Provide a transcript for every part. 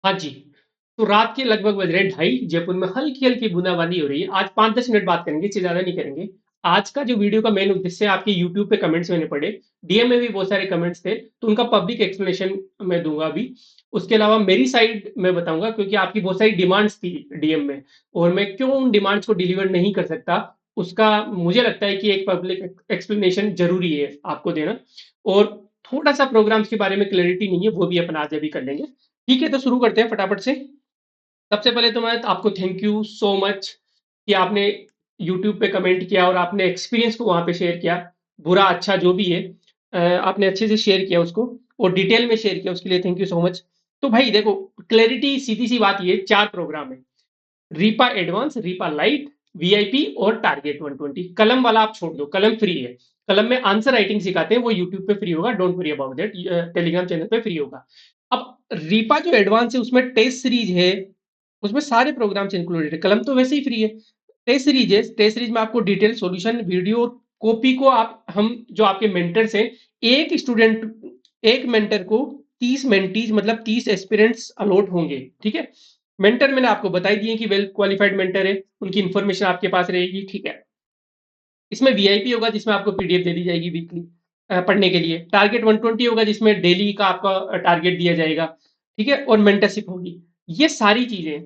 हाँ जी। तो रात के लगभग बज रहे हैं 2:30, जयपुर में हल्की-हल्की बूंदाबांदी हो रही है। आज 5-10 मिनट बात करेंगे, इससे ज़्यादा नहीं करेंगे। आज का जो वीडियो का मेन उद्देश्य है, आपके यूट्यूब पे कमेंट्स मैंने पढ़े, डीएम में भी बहुत सारे कमेंट्स थे, तो उनका पब्लिक एक्सप्लेनेशन मैं दूँगा अभी। उसके अलावा मेरी साइड मैं बताऊँगा, क्योंकि आपकी बहुत सारी डिमांड्स थी डीएम में, और मैं क्यों उन डिमांड्स को डिलीवर नहीं कर सकता, उसका मुझे लगता है कि एक पब्लिक एक्सप्लेनेशन ज़रूरी है आपको देना। और थोड़ा-सा प्रोग्राम्स के बारे में क्लैरिटी नहीं है, वो भी अपन आज अभी कर लेंगे। ठीक है, तो शुरू करते हैं फटाफट से। सबसे पहले तो मैं आपको थैंक यू सो मच कि आपने यूट्यूब पे कमेंट किया और आपने एक्सपीरियंस को वहाँ पे शेयर किया। बुरा अच्छा जो भी है, आपने अच्छे से शेयर किया उसको, और डिटेल में शेयर किया, उसके लिए थैंक यू सो मच। तो भाई देखो, क्लैरिटी सीधी-सी बात ये 4 प्रोग्राम है। RIPA advance, RIPA light, VIP और टारगेट 120। कलम वाला आप छोड़ दो, कलम फ्री है। कलम में आंसर राइटिंग सिखाते हैं, वो यूट्यूब पे फ्री होगा, don't worry about that. Telegram channel पे फ्री होगा। अब रीपा जो एडवांस है, उसमें टेस्ट सीरीज है, उसमें सारे प्रोग्राम्स इंक्लूडेड है। कलम तो वैसे ही फ्री है। टेस्ट सीरीज है, टेस्ट सीरीज में आपको डिटेल सॉल्यूशन वीडियो कॉपी को आप हम जो आपके मेंटर्स हैं, एक स्टूडेंट एक मेंटर को 30 मेंटीज मतलब 30 एस्पिरेंट्स अलॉट होंगे। ठीक है, मेंटर मैंने आपको बता ही दिए कि वेल क्वालिफाइड मेंटर है, उनकी इन्फॉर्मेशन आपके पास रहेगी। ठीक है, इसमें वीआईपी होगा जिसमें आपको पीडीएफ दे दी जाएगी वीकली पढ़ने के लिए। टारगेट 120 होगा जिसमें डेली का आपका टारगेट दिया जाएगा। ठीक है, और मेंटरशिप होगी। ये सारी चीजें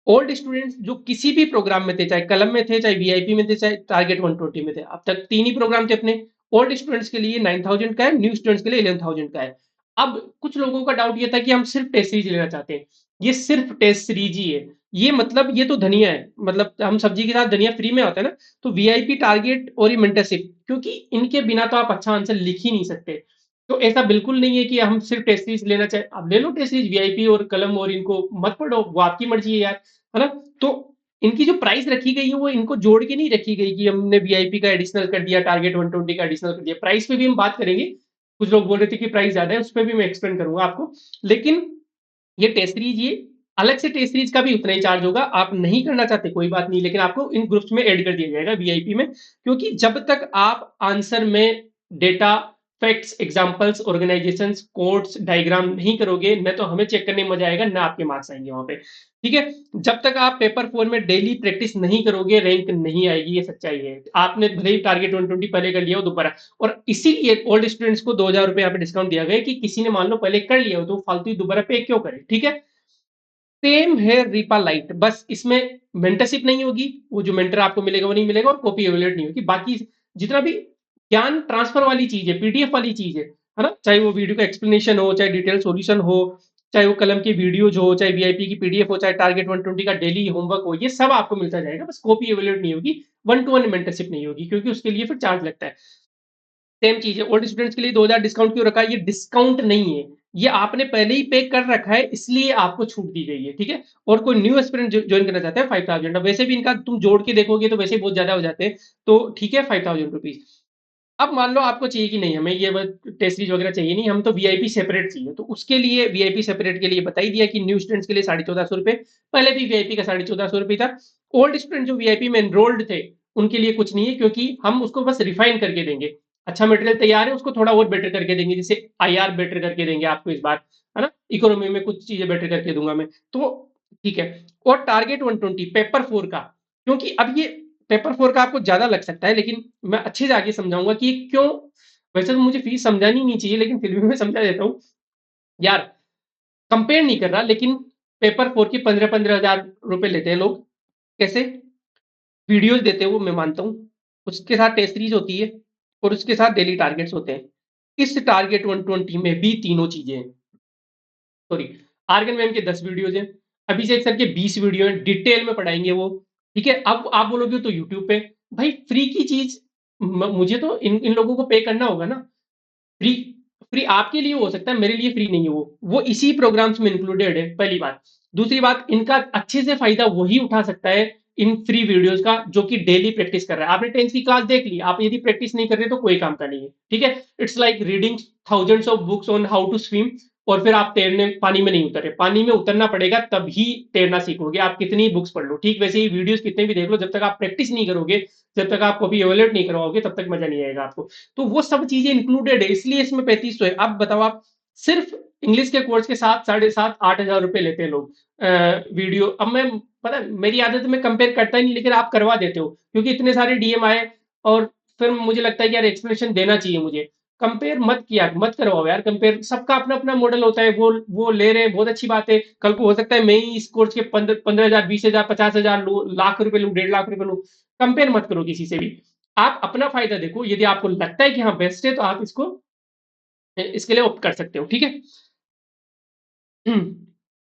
ओल्ड स्टूडेंट्स जो किसी भी प्रोग्राम में थे, चाहे कलम में थे, चाहे वीआईपी में थे, चाहे टारगेट 120 में थे, अब तक 3 ही प्रोग्राम थे अपने। ओल्ड स्टूडेंट्स के लिए 9000 का है, न्यू स्टूडेंट्स के लिए 11000 का है। अब कुछ लोगों का डाउट ये था कि हम सिर्फ टेस्ट सीरीज लेना चाहते हैं। ये सिर्फ टेस्ट सीरीज ही है। ये मतलब ये तो धनिया है, मतलब हम सब्जी के साथ धनिया फ्री में होता है ना। तो वीआईपी, टारगेट और ये मेंटरशिप, क्योंकि इनके बिना तो आप अच्छा आंसर लिख ही नहीं सकते। तो ऐसा बिल्कुल नहीं है कि हम सिर्फ टेस्ट सीरीज लेना चाहे, आप ले लो टेस्ट सीरीज, वीआईपी और कलम, और इनको मत पढ़ो, वो आपकी मर्जी है यार, है ना। तो इनकी जो प्राइस रखी गई है, वो इनको जोड़ के नहीं रखी गई कि हमने वीआईपी का एडिशनल कर दिया, टारगेट 120 का एडिशनल कर दिया। प्राइस पे भी हम बात करेंगे। कुछ लोग बोल रहे थे कि प्राइस ज्यादा है, उस पर भी मैं एक्सप्लेन करूंगा आपको। लेकिन ये टेस्ट सीरीज, ये अलग से टेस्ट सीरीज का भी उतना ही चार्ज होगा। आप नहीं करना चाहते कोई बात नहीं, लेकिन आपको इन ग्रुप्स में ऐड कर दिया जाएगा वीआईपी में। क्योंकि जब तक आप आंसर में data, facts, examples, organisations, codes, diagram नहीं करोगे, न तो हमें चेक करने में मजा आएगा, ना आपके मार्क्स आएंगे वहां पे। ठीक है, जब तक आप पेपर 4 में डेली प्रैक्टिस नहीं करोगे, रैंक नहीं आएगी, ये सच्चाई है। आपने भले ही टारगेट 120 पहले कर लिया हो दोबारा, और इसीलिए ओल्ड स्टूडेंट्स को 2000 रुपए यहाँ पे डिस्काउंट दिया गया कि किसी ने मान लो पहले कर लिया हो तो फालतू ही दोबारा पे क्यों करे। ठीक है, सेम है रीपा लाइट, बस इसमें मेंटरशिप नहीं होगी, वो जो मेंटर आपको मिलेगा वो नहीं मिलेगा, और कॉपी एवेलेट नहीं होगी। बाकी जितना भी ज्ञान ट्रांसफर वाली चीज है, पीडीएफ वाली चीज है ना, चाहे वो वीडियो का एक्सप्लेनेशन हो, चाहे डिटेल सॉल्यूशन हो, चाहे वो कलम की वीडियोज हो, चाहे वीआईपी की पीडीएफ हो, चाहे टारगेट 120 का डेली होमवर्क हो, ये सब आपको मिलता जाएगा, बस कॉपी एवेलेट नहीं होगी। 1-to-1 मेंटरशिप नहीं होगी, क्योंकि उसके लिए फिर चार्ज लगता है। सेम चीज है, ओल्ड स्टूडेंट्स के लिए 2000 डिस्काउंट क्यों रखा है? ये डिस्काउंट नहीं है, ये आपने पहले ही पे कर रखा है, इसलिए आपको छूट दी गई है। ठीक है, और कोई न्यू एस्पिरेंट ज्वाइन करना चाहते हैं 5000। अब वैसे भी इनका तुम जोड़ के देखोगे तो वैसे ही बहुत ज्यादा हो जाते हैं, तो ठीक है 5000 रुपीज। अब मान लो आपको चाहिए कि नहीं, हमें ये टेस्ट सीरीज वगैरह चाहिए नहीं, हम तो वीआईपी सेपरेट चाहिए, तो उसके लिए वीआईपी सेपरेट के लिए बता ही दिया कि न्यू स्टूडेंट्स के लिए 1450 रुपए, पहले भी वीआईपी का 1450 रुपए था। ओल्ड स्टूडेंट जो वीआईपी में एनरोल्ड थे, उनके लिए कुछ नहीं है, क्योंकि हम उसको बस रिफाइन करके देंगे। अच्छा मटेरियल तैयार है, उसको थोड़ा और बेटर करके देंगे, जैसे आईआर बेटर करके देंगे आपको इस बार, है ना। इकोनॉमी में कुछ चीजें बेटर करके दूंगा मैं, तो ठीक है। और टारगेट 120 पेपर 4 का, क्योंकि अब ये पेपर 4 का आपको ज्यादा लग सकता है, लेकिन मैं अच्छे से आगे समझाऊंगा कि क्यों। वैसे तो मुझे फीस समझानी नहीं चाहिए, लेकिन फिर भी मैं समझा देता हूँ यार। कंपेयर नहीं कर रहा, लेकिन पेपर 4 की 15-15 हजार रुपए लेते हैं लोग। कैसे? वीडियोज देते हैं वो, मैं मानता हूँ, उसके साथ टेस्ट सीरीज होती है, और उसके साथ डेली टारगेट्स होते हैं। इस टारगेट 120 में भी तीनों चीजें हैं। सॉरी, आर्गन मैम के 10 वीडियोज हैं, अभिषेक सर के 20 वीडियो हैं, डिटेल में पढ़ाएंगे वो। ठीक है, अब आप बोलोगे तो यूट्यूब पे, भाई फ्री की चीज मुझे तो इन लोगों को पे करना होगा ना। फ्री, फ्री आपके लिए हो सकता है, मेरे लिए फ्री नहीं है वो इसी प्रोग्राम्स में इंक्लूडेड है, पहली बात। दूसरी बात, इनका अच्छे से फायदा वही उठा सकता है इन फ्री वीडियोस का जो कि डेली प्रैक्टिस कर रहा है। आपने 10th की क्लास देख ली, आप यदि प्रैक्टिस नहीं कर रहे तो कोई काम का नहीं है। ठीक है, it's like reading thousands of books on how to swim, और फिर आप तैरने पानी में नहीं उतरे। पानी में उतरना पड़ेगा तभी तैरना सीखोगे, आप कितनी बुक्स पढ़ लो। ठीक वैसे ही वीडियोस कितने भी देख लो, जब तक आप प्रैक्टिस नहीं करोगे, जब तक आप कभी एवेल्यूएट नहीं करवाओगे, तब तक मजा नहीं आएगा आपको। तो वो सब चीजें इंक्लूडेड है, इसलिए इसमें 3500 है। अब बताओ आप, सिर्फ इंग्लिश के कोर्स के साथ 7,500-8,000 रुपए लेते हैं लोग वीडियो। अब मैं, पता है मेरी आदत है, मैं कंपेयर करता ही नहीं, लेकिन आप करवा देते हो क्योंकि इतने सारे डीएम आए, और फिर मुझे लगता है कि यार एक्सप्लेनेशन देना चाहिए मुझे। कंपेयर मत किया मत करवाओ यार कंपेयर, सबका अपना अपना मॉडल होता है, वो ले रहे हैं, बहुत अच्छी बात है। कल को हो सकता है मैं ही इस कोर्स के 15,000, 20,000, 50,000 लूं, लाख रुपए लूं, 1.5 लाख रुपए लूं। कंपेयर मत करो किसी से भी, आप अपना फायदा देखो। यदि आपको लगता है कि हाँ बेस्ट है, तो आप इसको इसके लिए ऑप्ट कर सकते हो, ठीक है।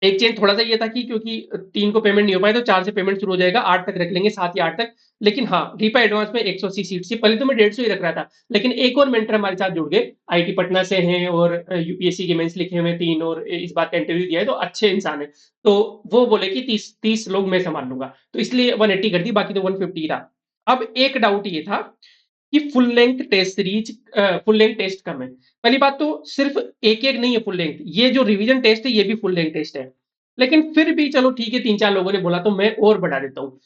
एक चेंज थोड़ा सा ये था कि क्योंकि 3 को पेमेंट नहीं हो पाए, तो 4 से पेमेंट शुरू हो जाएगा, 8 तक रख लेंगे, 7 या 8 तक। लेकिन हाँ, रीपा एडवांस में 180 सीट थी, पहले तो मैं 150 ही रख रहा था, लेकिन एक और मेंटर हमारे साथ जुड़ गए, आईटी पटना से हैं, और यूपीएससी के मेंस लिखे हुए 3, और इस बार का इंटरव्यू दिया है, तो अच्छे इंसान है। तो वो बोले कि 30 लोग मैं संभाल लूंगा, तो इसलिए 180 कर दी, बाकी तो 150 था। अब एक डाउट ये था कि फुल लेंथ टेस्ट कम है। पहली बात तो सिर्फ एक एक नहीं है फुल लेंथ, ये जो रिवीजन टेस्ट है ये भी फुल लेंथ टेस्ट है। लेकिन फिर भी चलो ठीक है, 3-4 लोगों ने बोला तो मैं और बढ़ा देता हूँ।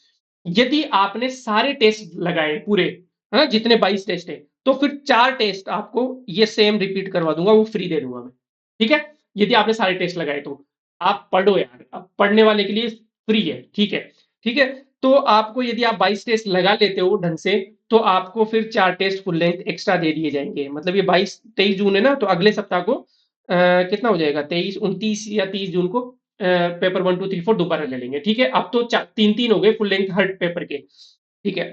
यदि आपने सारे टेस्ट लगाए पूरे, है ना, जितने 22 टेस्ट है, तो फिर 4 टेस्ट आपको ये सेम रिपीट करवा दूंगा, वो फ्री दे दूंगा मैं, ठीक है। यदि आपने सारे टेस्ट लगाए तो आप पढ़ो यार, अब पढ़ने वाले के लिए फ्री है, ठीक है। ठीक है, तो आपको यदि आप 22 टेस्ट लगा लेते हो ढंग से, तो आपको फिर 4 टेस्ट फुल लेंथ एक्स्ट्रा दे दिए जाएंगे। मतलब ये 22-23 जून है ना, तो अगले सप्ताह को कितना हो जाएगा, 23-29 या 30 जून को पेपर 1, 2, 3, 4 दोबारा ले लेंगे, ठीक है। अब तो 3-3 हो गए फुल लेंथ हर पेपर के, ठीक है।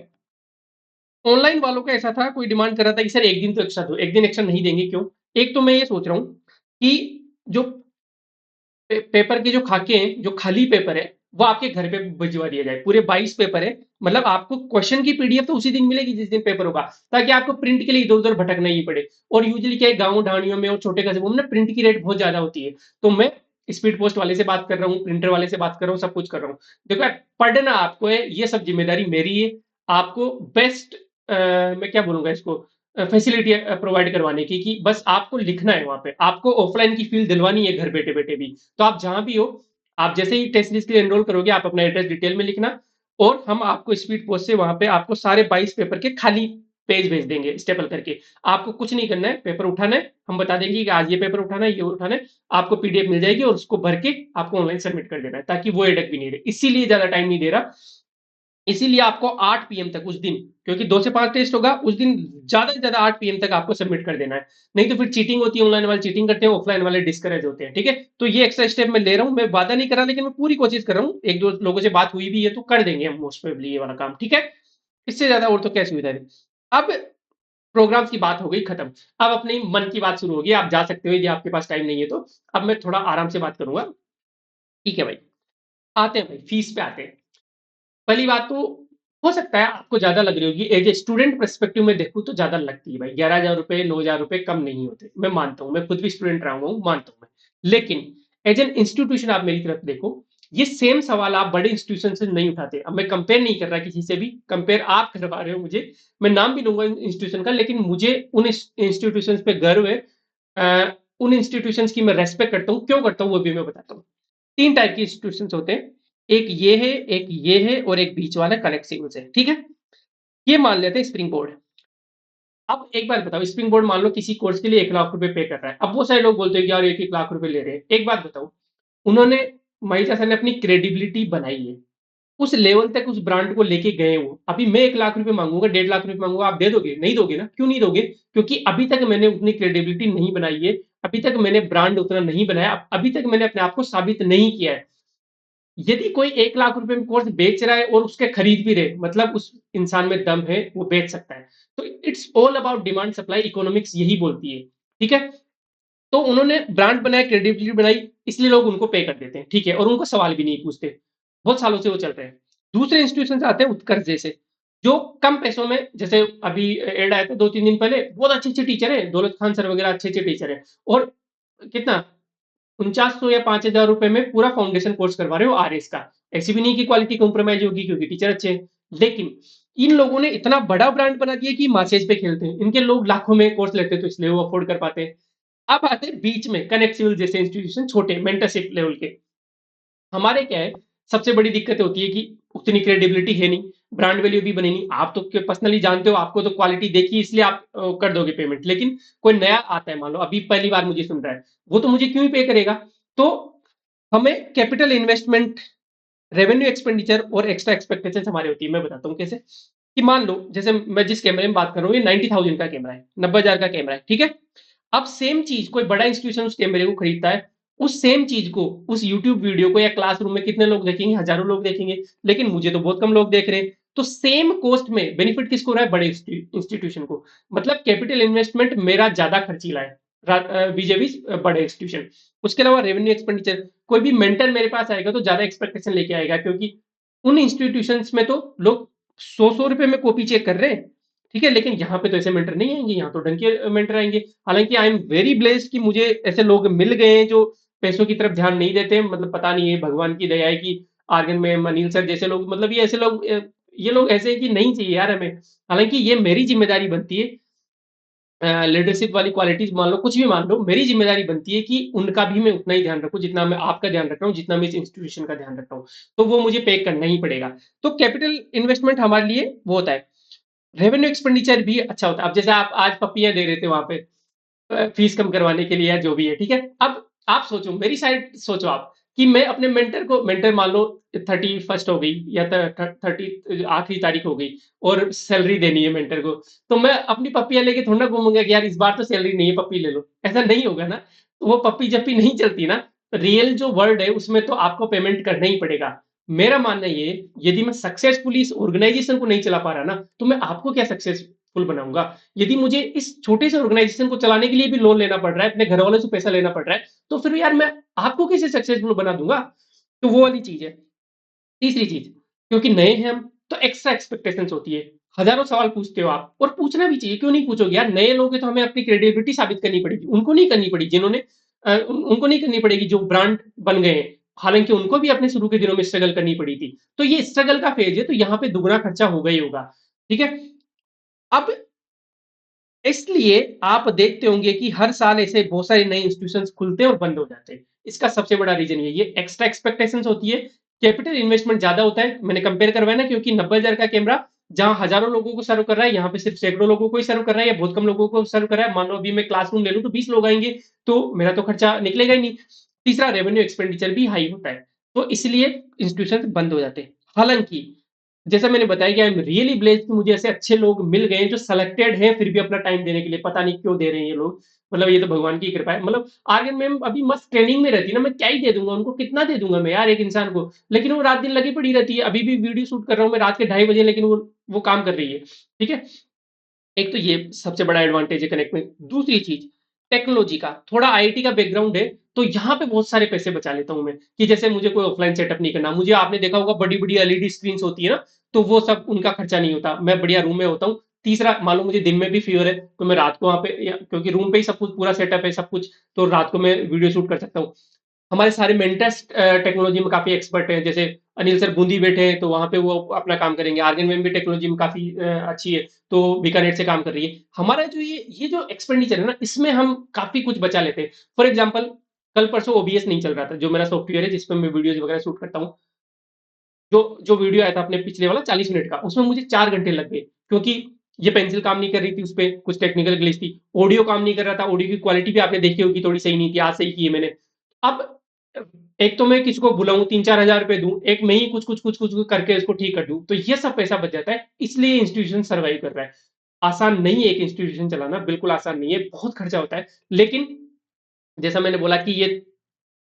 ऑनलाइन वालों का ऐसा था, कोई डिमांड कर रहा था कि सर एक दिन तो एक्स्ट्रा दो, एक दिन एक्स्ट्रा नहीं देंगे, क्यों? एक तो मैं ये सोच रहा हूँ कि जो पेपर के जो खाके हैं, जो खाली पेपर है, वो आपके घर पे भिजवा दिया जाए। पूरे 22 पेपर है, मतलब आपको क्वेश्चन की पीडीएफ तो उसी दिन मिलेगी जिस दिन पेपर होगा, ताकि आपको प्रिंट के लिए इधर उधर भटकना ही पड़े। और यूजुअली क्या है, गाँव ढाणियों में और छोटे कस्बों में ना प्रिंट की रेट बहुत ज्यादा होती है। तो मैं स्पीड पोस्ट वाले से बात कर रहा हूँ, प्रिंटर वाले से बात कर रहा हूँ, सब कुछ कर रहा हूँ। देखो यार, पढ़ना आपको है, ये सब जिम्मेदारी मेरी है। आपको बेस्ट, मैं क्या बोलूंगा इसको, फैसिलिटी प्रोवाइड करवाने की, कि बस आपको लिखना है, वहां पे आपको ऑफलाइन की फील दिलवानी है घर बैठे बैठे भी। तो आप जहां भी हो, आप जैसे ही टेस्ट सीरीज के लिए एनरोल करोगे, आप अपना एड्रेस डिटेल में लिखना, और हम आपको स्पीड पोस्ट से वहां पे आपको सारे 22 पेपर के खाली पेज भेज देंगे स्टेपल करके। आपको कुछ नहीं करना है, पेपर उठाना है, हम बता देंगे कि आज ये पेपर उठाना है, ये उठाना है। आपको पीडीएफ मिल जाएगी, और उसको भर के आपको ऑनलाइन सबमिट कर देना है, ताकि वो हेडेक भी नहीं रहे। इसीलिए ज्यादा टाइम नहीं दे रहा, इसीलिए आपको 8 पीएम तक उस दिन, क्योंकि 2 से 5 टेस्ट होगा उस दिन, ज्यादा से ज्यादा 8 पीएम तक आपको सबमिट कर देना है। नहीं तो फिर चीटिंग होती है, ऑनलाइन वाले चीटिंग करते हैं, ऑफलाइन वाले डिस्करेज होते हैं, ठीक है। तो ये एक्स्ट्रा स्टेप मैं ले रहा हूं, मैं वादा नहीं कर रहा, लेकिन मैं पूरी कोशिश कर रहा हूँ। एक दो लोगों से बात हुई भी है, तो कर देंगे हम मोस्ट प्रोबेबली ये वाला काम, ठीक है। इससे ज्यादा और तो क्या सुविधा है। अब प्रोग्राम्स की बात हो गई खत्म, अब अपनी मन की बात शुरू होगी। आप जा सकते हो यदि आपके पास टाइम नहीं है तो। अब मैं थोड़ा आराम से बात करूंगा, ठीक है भाई। आते हैं भाई, फीस पे आते हैं। पहली बात तो, हो सकता है आपको ज्यादा लग रही होगी, एज ए स्टूडेंट परस्पेक्टिव में देखूं तो ज्यादा लगती है भाई। 11,000 रुपए, 9,000 रुपए कम नहीं होते, मैं मानता हूं, मैं खुद भी स्टूडेंट रहा हूं, मानता हूं मैं। लेकिन एज एन इंस्टीट्यूशन आप मेरी तरफ देखो, ये सेम सवाल आप बड़े इंस्टीट्यूशन से नहीं उठाते। अब मैं कंपेयर नहीं कर रहा किसी से भी, कंपेयर आप करवा रहे हो मुझे, मैं नाम भी लूंगा इंस्टीट्यूशन का, लेकिन मुझे उन इंस्टीट्यूशन पे गर्व है। उन इंस्टीट्यूशन की मैं रेस्पेक्ट करता हूँ, क्यों करता हूँ वो भी मैं बताता हूँ। 3 टाइप की इंस्टीट्यूशंस होते हैं, एक ये है, एक ये है, और एक बीच वाला कनेक्सिवल्स है, ठीक है। ये मान लेते हैं स्प्रिंग बोर्ड। अब एक बार बताओ, स्प्रिंग बोर्ड मान लो किसी कोर्स के लिए 1 लाख रुपए पे कर रहा है। अब वो सारे लोग बोलते हैं कि यार 1-1 लाख रुपए ले रहे हैं। एक बात बताओ, उन्होंने, महिजा सर ने अपनी क्रेडिबिलिटी बनाई है, उस लेवल तक उस ब्रांड को लेके गए वो। अभी मैं 1 लाख रुपए मांगूंगा, 1.5 लाख रुपए मांगूंगा, आप दे दोगे? नहीं दोगे ना। क्यों नहीं दोगे? क्योंकि अभी तक मैंने उतनी क्रेडिबिलिटी नहीं बनाई है, अभी तक मैंने ब्रांड उतना नहीं बनाया, अभी तक मैंने अपने आप को साबित नहीं किया है। यदि कोई 1 लाख रुपए में कोर्स बेच रहा है और उसके खरीद भी रहे, मतलब उस इंसान में दम है, वो बेच सकता है। तो it's all about demand supply, economics यही बोलती है, ठीक है। तो उन्होंने ब्रांड बनाया, क्रेडिबिलिटी बनाई, इसलिए लोग उनको पे कर देते हैं, ठीक है, और उनको सवाल भी नहीं पूछते। बहुत सालों से वो चल रहे हैं। दूसरे इंस्टीट्यूशन आते हैं उत्कर्ष जैसे, जो कम पैसों में, जैसे अभी एड आया था 2-3 दिन पहले, बहुत अच्छे अच्छे टीचर है, दौलत खान सर वगैरह अच्छे अच्छे टीचर है। और कितना, 4900 या 5,000 रुपए में पूरा फाउंडेशन कोर्स करवा रहे हो आरएस का। ऐसी भी नहीं कि क्वालिटी कॉम्प्रोमाइज होगी, क्योंकि टीचर अच्छे हैं। लेकिन इन लोगों ने इतना बड़ा ब्रांड बना दिया कि मासेज पे खेलते हैं, इनके लोग लाखों में कोर्स लेते हैं, तो इसलिए वो अफोर्ड कर पाते हैं। अब आते हैं बीच में कनेक्सिवल जैसे इंस्टीट्यूशन, छोटे मेंटरशिप लेवल के। हमारे क्या है, सबसे बड़ी दिक्कत होती है कि उतनी क्रेडिबिलिटी है नहीं। ब्रांड वैल्यू भी बनेगी। आप तो पर्सनली जानते हो, आपको तो क्वालिटी देखी इसलिए आप कर दोगे पेमेंट। लेकिन कोई नया आता है, मान लो अभी पहली बार मुझे सुन रहा है, वो तो मुझे क्यों ही पे करेगा? तो हमें कैपिटल इन्वेस्टमेंट, रेवेन्यू एक्सपेंडिचर और एक्स्ट्रा एक्सपेक्टेशंस हमारी होती है। मैं बताता हूँ कैसे। कि मान लो जैसे मैं जिस कैमरे में बात कर रहा हूँ, ये 90,000 का कैमरा है, 90,000 का कैमरा है, ठीक है। अब सेम चीज कोई बड़ा इंस्टीट्यूशन उस कैमरे को खरीदता है, उस सेम चीज को उस यूट्यूब वीडियो को या क्लासरूम में कितने लोग देखेंगे? हजारों लोग देखेंगे, लेकिन मुझे तो बहुत कम लोग देख रहे हैं। तो सेम कॉस्ट में बेनिफिट किसको हो रहा है? बड़े इंस्टीट्यूशन को। मतलब कैपिटल इन्वेस्टमेंट मेरा ज्यादा खर्चीला है बीजेपी बड़े इंस्टीट्यूशन। उसके अलावा रेवेन्यू एक्सपेंडिचर, कोई भी मेंटर मेरे पास आएगा तो ज्यादा एक्सपेक्टेशन लेके आएगा, क्योंकि उन इंस्टीट्यूशंस में तो लोग 100-100 रुपए में कॉपी चेक कर रहे हैं, ठीक है। लेकिन यहाँ पे तो ऐसे मेंटर नहीं आएंगे, यहाँ तो ढंग के मेंटर आएंगे। हालांकि आई एम वेरी ब्लेस्ड कि मुझे ऐसे लोग मिल गए हैं जो पैसों की तरफ ध्यान नहीं देते। मतलब पता नहीं है, भगवान की दया है कि आर्गन में अनिल सर जैसे लोग, मतलब ये ऐसे लोग, ये लोग ऐसे हैं कि नहीं चाहिए यार हमें। हालांकि ये मेरी जिम्मेदारी बनती है, लीडरशिप वाली क्वालिटीज मान लो, कुछ भी मान लो, मेरी जिम्मेदारी बनती है कि उनका भी मैं उतना ही ध्यान रखूं जितना मैं आपका ध्यान रख रहा हूँ, जितना मैं इस इंस्टीट्यूशन का ध्यान रख रहा हूँ। तो वो मुझे पे करना ही पड़ेगा। तो कैपिटल इन्वेस्टमेंट हमारे लिए वो होता है। रेवेन्यू एक्सपेंडिचर भी अच्छा होता है। अब जैसे आप आज पप्पियां दे रहे थे वहां पे फीस कम करवाने के लिए या जो भी है, ठीक है। अब आप सोचो, मेरी साइड सोचो आप, कि मैं अपने मेंटर को, मेंटर मान लो 31st हो गई या 30 आखिरी तारीख हो गई और सैलरी देनी है मेंटर को, तो मैं अपनी पप्पियां लेके थोड़ा ना घूमूंगा कि यार इस बार तो सैलरी नहीं है, पप्पी ले लो। ऐसा नहीं होगा ना। तो वो पप्पी जप्पी नहीं चलती ना। रियल जो वर्ल्ड है उसमें तो आपको पेमेंट करना ही पड़ेगा। मेरा मानना ये, यदि मैं सक्सेसफुली इस ऑर्गेनाइजेशन को नहीं चला पा रहा ना, तो मैं आपको क्या सक्सेसफुल बनाऊंगा? यदि मुझे इस छोटे से ऑर्गेनाइजेशन को चलाने के लिए भी लोन लेना पड़ रहा है, अपने घर वालों से पैसा लेना पड़ रहा है, तो फिर यार मैं आपको कैसे सक्सेसफुल बना दूंगा? तो वो वाली चीज है। तीसरी चीज, क्योंकि नए हैं हम, तो एक्स्ट्रा एक्सपेक्टेशंस होती है। हजारों सवाल पूछते हो आप, और पूछना भी चाहिए, क्यों नहीं पूछोगे यार? नए लोग हैं तो हमें अपनी क्रेडिबिलिटी साबित करनी पड़ेगी, उनको नहीं करनी पड़ी जिन्होंने उनको नहीं करनी पड़ेगी जो ब्रांड बन गए हैं। हालांकि उनको भी अपने शुरू के दिनों में स्ट्रगल करनी पड़ी थी। तो ये स्ट्रगल का फेज है, तो यहाँ पे दुगना खर्चा होगा ही होगा, ठीक है। अब इसलिए आप देखते होंगे कि हर साल ऐसे बहुत सारे नए इंस्टीट्यूशंस खुलते हैं और बंद हो जाते हैं। इसका सबसे बड़ा रीजन ये एक्स्ट्रा एक्सपेक्टेशंस होती है। कैपिटल इन्वेस्टमेंट ज्यादा होता है, मैंने कंपेयर करवाया ना, क्योंकि 90,000 का कैमरा जहां हजारों लोगों को सर्व कर रहा है, यहाँ पे सिर्फ सैकड़ों लोगों को ही सर्व कर रहा है या बहुत कम लोगों को सर्व कर रहा है। मान लो अभी मैं क्लासरूम ले लूं तो 20 लोग आएंगे, तो मेरा तो खर्चा निकलेगा ही नहीं। तीसरा, रेवेन्यू एक्सपेंडिचर भी हाई होता है, तो इसलिए इंस्टीट्यूशन बंद हो जाते हैं। हालांकि जैसा मैंने बताया कि आई एम रियली ब्लेस्ड कि मुझे ऐसे अच्छे लोग मिल गए हैं जो सिलेक्टेड हैं, फिर भी अपना टाइम देने के लिए। पता नहीं क्यों दे रहे हैं ये लोग, मतलब ये तो भगवान की कृपा है। मतलब आर्यन मैम अभी मस्त ट्रेनिंग में रहती है ना, मैं क्या ही दे दूंगा उनको, कितना दे दूंगा मैं यार एक इंसान को? लेकिन वो रात दिन लगी पड़ी रहती है। अभी भी वीडियो शूट कर रहा हूँ मैं रात के 2:30 बजे, लेकिन वो काम कर रही है, ठीक है। एक तो ये सबसे बड़ा एडवांटेज है कनेक्ट में। दूसरी चीज, टेक्नोलॉजी का थोड़ा आईटी का बैकग्राउंड है, तो यहाँ पे बहुत सारे पैसे बचा लेता हूँ मैं। कि जैसे मुझे कोई ऑफलाइन सेटअप नहीं करना, मुझे आपने देखा होगा बड़ी बड़ी एलईडी स्क्रीन होती है ना, तो वो सब उनका खर्चा नहीं होता, मैं बढ़िया रूम में होता हूँ। तीसरा, मान लो मुझे दिन में भी फीवर है तो मैं रात को वहां पे क्योंकि रूम पे ही सब कुछ पूरा सेटअप है सब कुछ, तो रात को मैं वीडियो शूट कर सकता हूँ। हमारे सारे मेंटर्स टेक्नोलॉजी में काफी एक्सपर्ट हैं। जैसे अनिल सर बूंदी बैठे हैं, तो वहां पे वो अपना काम करेंगे। आर्गन में भी टेक्नोलॉजी में काफी अच्छी है, तो बीकानेर से काम कर रही है। हमारा जो ये जो एक्सपेंडिचर है ना, इसमें हम काफी कुछ बचा लेते हैं। फॉर एग्जाम्पल, कल परसों ओबीएस नहीं चल रहा था, जो मेरा सॉफ्टवेयर है जिसपे मैं वीडियोज वगैरह शूट करता हूँ। जो जो वीडियो आया था अपने पिछले वाला 40 मिनट का, उसमें मुझे 4 घंटे लग गए, क्योंकि ये पेंसिल काम नहीं कर रही थी, उस पर कुछ टेक्निकल ग्लिच थी। ऑडियो काम नहीं कर रहा था, ऑडियो की क्वालिटी भी आपने देखी होगी, थोड़ी सही नहीं थी, आज सही की है मैंने। अब एक तो मैं किसी को बुलाऊं, 3-4 हजार रुपए दूं, एक मैं ही कुछ कुछ कुछ कुछ करके इसको ठीक कर दूं, तो ये सब पैसा बच जाता है। इसलिए इंस्टीट्यूशन सर्वाइव कर रहा है। आसान नहीं है एक इंस्टीट्यूशन चलाना, बिल्कुल आसान नहीं है, बहुत खर्चा होता है। लेकिन जैसा मैंने बोला कि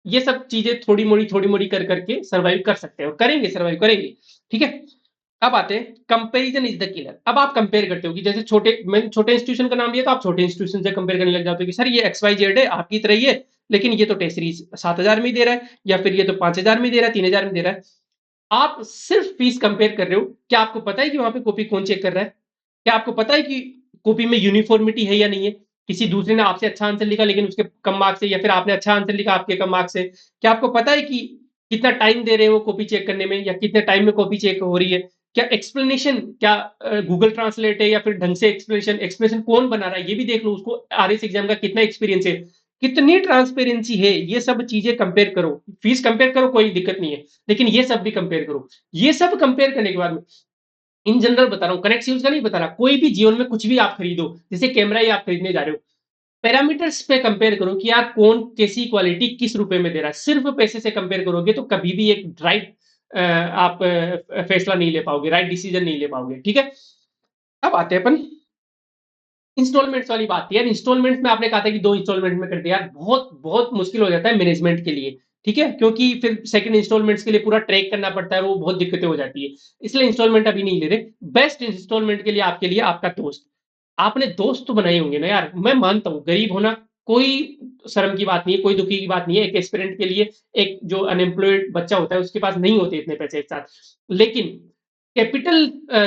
ये सब चीजें थोड़ी मोड़ी कर करके सर्वाइव कर सकते हैं, और करेंगे, सर्वाइव करेंगे, ठीक है। अब आते हैं, कंपैरिजन इज द किलर। अब आप कंपेयर करते हो कि जैसे मैंने छोटे इंस्टीट्यूशन का नाम लिया, तो आप छोटे इंस्टीट्यूशन से कंपेयर करने लग जाते हो कि सर ये XYZ है आपकी तरह ही है, लेकिन ये तो टेस्ट सीरीज 7,000 में ही दे रहा है, या फिर ये तो 5,000 में दे रहा है, 3,000 में दे रहा है। आप सिर्फ फीस कंपेयर कर रहे हो। क्या आपको पता है कि वहां पे कॉपी कौन चेक कर रहा है? क्या आपको पता है कि कॉपी में यूनिफॉर्मिटी है या नहीं है? किसी दूसरे ने आपसे अच्छा आंसर लिखा लेकिन उसके कम मार्क्स है, या फिर आपने अच्छा आंसर लिखा आपके कम मार्क्स है? क्या आपको पता है कि कितना टाइम दे रहे हैं वो कॉपी चेक करने में, या कितने टाइम में कॉपी चेक हो रही है? क्या एक्सप्लेनेशन, क्या गूगल ट्रांसलेट है या फिर ढंग से एक्सप्लेनेशन एक्सप्लेनेशन कौन बना रहा है ये भी देख लो, उसको आरएस एग्जाम का कितना एक्सपीरियंस है, कितनी ट्रांसपेरेंसी है, ये सब चीजें कंपेयर करो। फीस कंपेयर करो, कोई दिक्कत नहीं है, लेकिन ये सब भी कंपेयर करो। ये सब कंपेयर करने के बाद इन जनरल बता रहा हूँ, कनेक्ट यूज का नहीं बता रहा। कोई भी जीवन में कुछ भी आप खरीदो, जैसे कैमरा ही आप खरीदने जा रहे हो, पैरामीटर्स पे कंपेयर करो कि यार कौन कैसी क्वालिटी किस रुपए में दे रहा है। सिर्फ पैसे से कंपेयर करोगे तो कभी भी एक राइट आप फैसला नहीं ले पाओगे, राइट डिसीजन नहीं ले पाओगे। ठीक है, अब आते हैं अपन इंस्टॉलमेंट्स वाली बात थी यार। इंस्टॉलमेंट में आपने कहा था कि 2 इंस्टॉलमेंट में कर दिया यार, बहुत बहुत मुश्किल हो जाता है मैनेजमेंट के लिए। ठीक है, क्योंकि फिर सेकंड इंस्टॉलमेंट्स के लिए पूरा ट्रैक करना पड़ता है, वो बहुत दिक्कतें हो जाती है। इसलिए इंस्टॉलमेंट अभी नहीं ले रहे। बेस्ट इंस्टॉलमेंट के लिए आपके लिए आपका दोस्त। आपने दोस्त तो बनाए होंगे ना यार, मैं मानता हूँ गरीब होना कोई शर्म की बात नहीं है, कोई दुखी की बात नहीं है। एक एस्पिरेंट के लिए, एक जो अनएम्प्लॉयड बच्चा होता है उसके पास नहीं होते इतने पैसे एक साथ। लेकिन कैपिटल,